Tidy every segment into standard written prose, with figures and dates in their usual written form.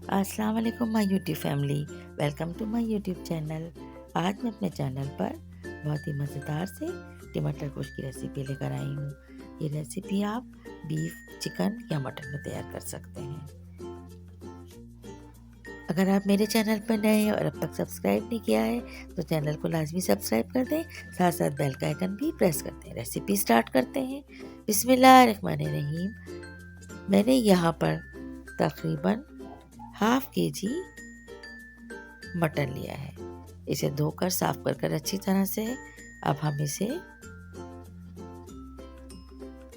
अस्सलाम वालेकुम my YouTube family. Welcome to my YouTube channel. आज मैं अपने चैनल पर बहुत ही मज़ेदार से टमाटर गोश्त की रेसिपी लेकर आई हूँ। ये रेसिपी आप बीफ, चिकन या मटन में तैयार कर सकते हैं। अगर आप मेरे चैनल पर नए हैं और अब तक सब्सक्राइब नहीं किया है तो चैनल को लाजमी सब्सक्राइब कर दें, साथ साथ बेल का आइकन भी प्रेस कर दें। रेसिपी स्टार्ट करते हैं। बिस्मिल्लाहिर्रहमानिर्रहीम। मैंने यहाँ पर तकरीबन हाफ केजी मटन लिया है। इसे धोकर साफ कर अच्छी तरह से अब हम इसे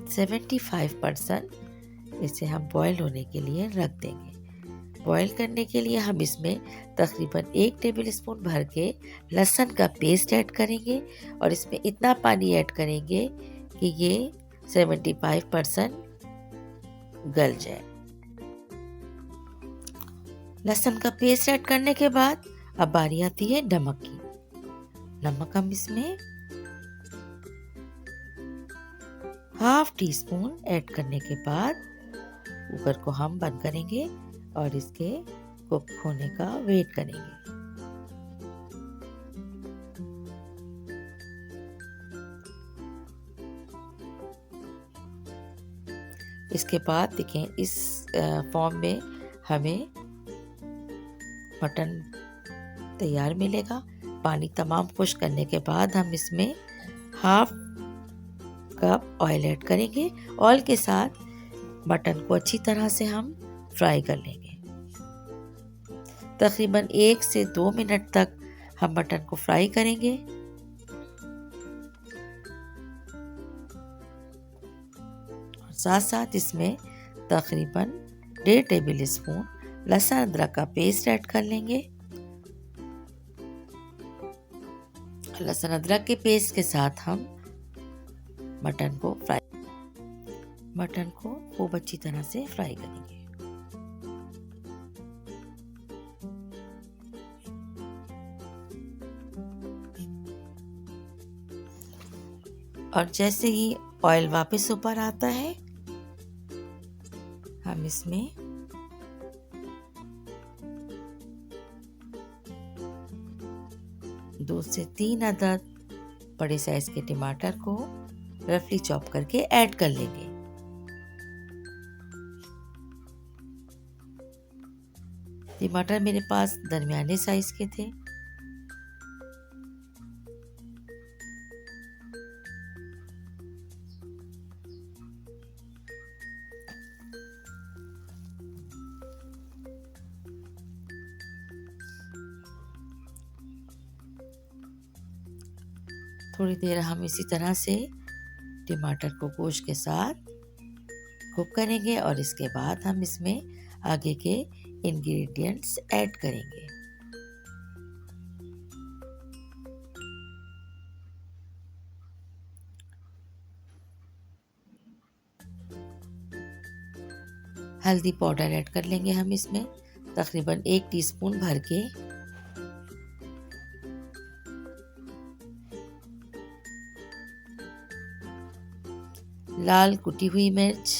75% इसे हम बॉईल होने के लिए रख देंगे। बॉईल करने के लिए हम इसमें तकरीबन 1 टेबल स्पून भर के लहसुन का पेस्ट ऐड करेंगे और इसमें इतना पानी ऐड करेंगे कि ये 75% गल जाए। लहसुन का पेस्ट ऐड करने के बाद अब बारी आती है नमक की। नमक हम इसमें हाफ टी स्पून ऐड करने के बाद कुकर को हम बंद करेंगे और इसके कुक होने का वेट करेंगे। इसके बाद देखें इस फॉर्म में हमें मटन तैयार मिलेगा। पानी तमाम खुश्क करने के बाद हम इसमें हाफ कप ऑयल ऐड करेंगे। ऑयल के साथ मटन को अच्छी तरह से हम फ्राई कर लेंगे। तकरीबन 1 से 2 मिनट तक हम मटन को फ्राई करेंगे। और साथ साथ इसमें तकरीबन 1.5 टेबल स्पून लहसुन अदरक का पेस्ट ऐड कर लेंगे। लहसुन अदरक के पेस्ट के साथ हम मटन को खूब अच्छी तरह से फ्राई करेंगे। और जैसे ही ऑयल वापस ऊपर आता है हम इसमें दो से 3 अदद बड़े साइज के टमाटर को रफली चॉप करके ऐड कर लेंगे। टमाटर मेरे पास दरमियाने साइज के थे। थोड़ी देर हम इसी तरह से टमाटर को गोश्त के साथ कुक करेंगे और इसके बाद हम इसमें आगे के इंग्रेडिएंट्स ऐड करेंगे। हल्दी पाउडर ऐड कर लेंगे हम इसमें तकरीबन 1 टीस्पून भर के। लाल कुटी हुई मिर्च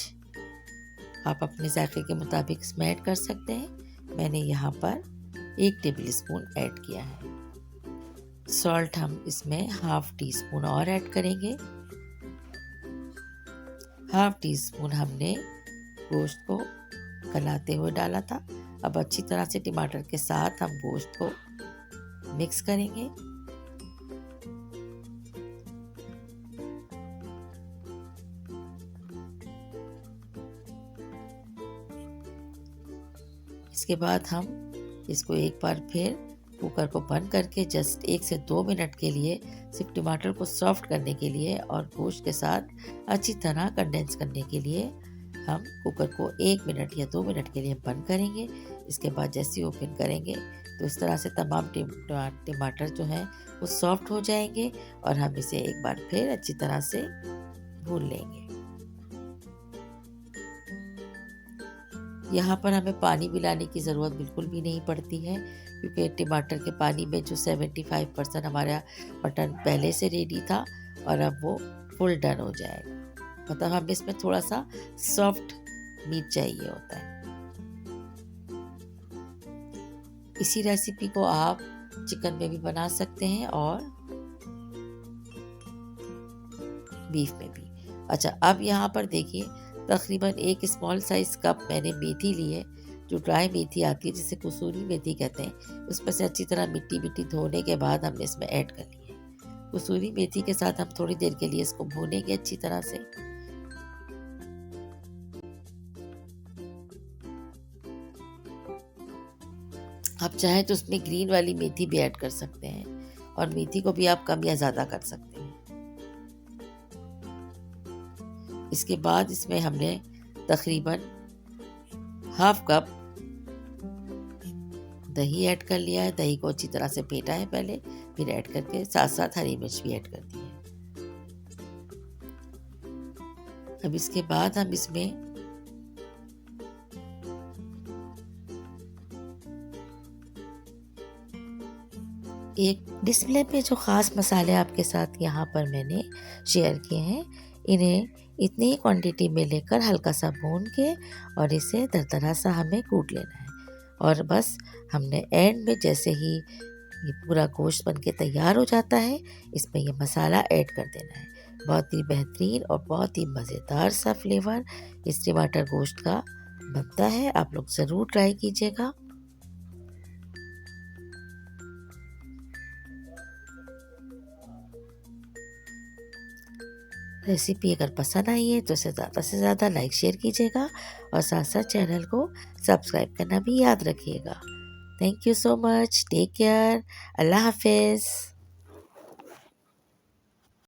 आप अपने जायके के मुताबिक इसमें ऐड कर सकते हैं। मैंने यहाँ पर 1 टेबल स्पून ऐड किया है। सॉल्ट हम इसमें हाफ टी स्पून और ऐड करेंगे। हाफ टी स्पून हमने गोश्त को गलाते हुए डाला था। अब अच्छी तरह से टमाटर के साथ हम गोश्त को मिक्स करेंगे। इसके बाद हम इसको एक बार फिर कुकर को बंद करके जस्ट 1 से 2 मिनट के लिए सिर्फ टमाटर को सॉफ्ट करने के लिए और गोश्त के साथ अच्छी तरह कंडेंस करने के लिए हम कुकर को 1 मिनट या 2 मिनट के लिए बंद करेंगे। इसके बाद जैसे ही ओपन करेंगे तो इस तरह से तमाम टमाटर जो हैं वो सॉफ्ट हो जाएंगे और हम इसे एक बार फिर अच्छी तरह से भून लेंगे। यहाँ पर हमें पानी मिलाने की ज़रूरत बिल्कुल भी नहीं पड़ती है क्योंकि टमाटर के पानी में जो 75% हमारा मटन पहले से रेडी था और अब वो फुल डन हो जाएगा। मतलब हमें इसमें थोड़ा सा सॉफ्ट मीट चाहिए होता है। इसी रेसिपी को आप चिकन में भी बना सकते हैं और बीफ में भी। अच्छा, अब यहाँ पर देखिए तकरीबन एक स्मॉल साइज कप मैंने मेथी ली है, जो ड्राई मेथी आती है जिसे कसूरी मेथी कहते हैं। उसमें से अच्छी तरह मिट्टी मिट्टी धोने के बाद हमने इसमें ऐड कर ली है। कसूरी मेथी के साथ हम थोड़ी देर के लिए इसको भूनेंगे अच्छी तरह से। आप चाहें तो उसमें ग्रीन वाली मेथी भी ऐड कर सकते हैं और मेथी को भी आप कम या ज़्यादा कर सकते हैं। इसके बाद इसमें हमने तकरीबन हाफ कप दही ऐड कर लिया है। दही को अच्छी तरह से फेंटा है पहले, फिर ऐड करके साथ साथ हरी मिर्च भी ऐड कर दी है। अब इसके बाद हम इसमें एक डिस्प्ले पे जो ख़ास मसाले आपके साथ यहाँ पर मैंने शेयर किए हैं, इन्हें इतनी ही क्वांटिटी में लेकर हल्का सा भून के और इसे दरदरा सा हमें कूट लेना है। और बस हमने एंड में जैसे ही ये पूरा गोश्त बन के तैयार हो जाता है, इसमें ये मसाला ऐड कर देना है। बहुत ही बेहतरीन और बहुत ही मज़ेदार सा फ्लेवर इस टमाटर गोश्त का बनता है। आप लोग ज़रूर ट्राई कीजिएगा। रेसिपी अगर पसंद आई है तो इसे ज़्यादा से ज़्यादा लाइक शेयर कीजिएगा और साथ साथ चैनल को सब्सक्राइब करना भी याद रखिएगा। Thank you so much. Take care. Allah हाफिज़।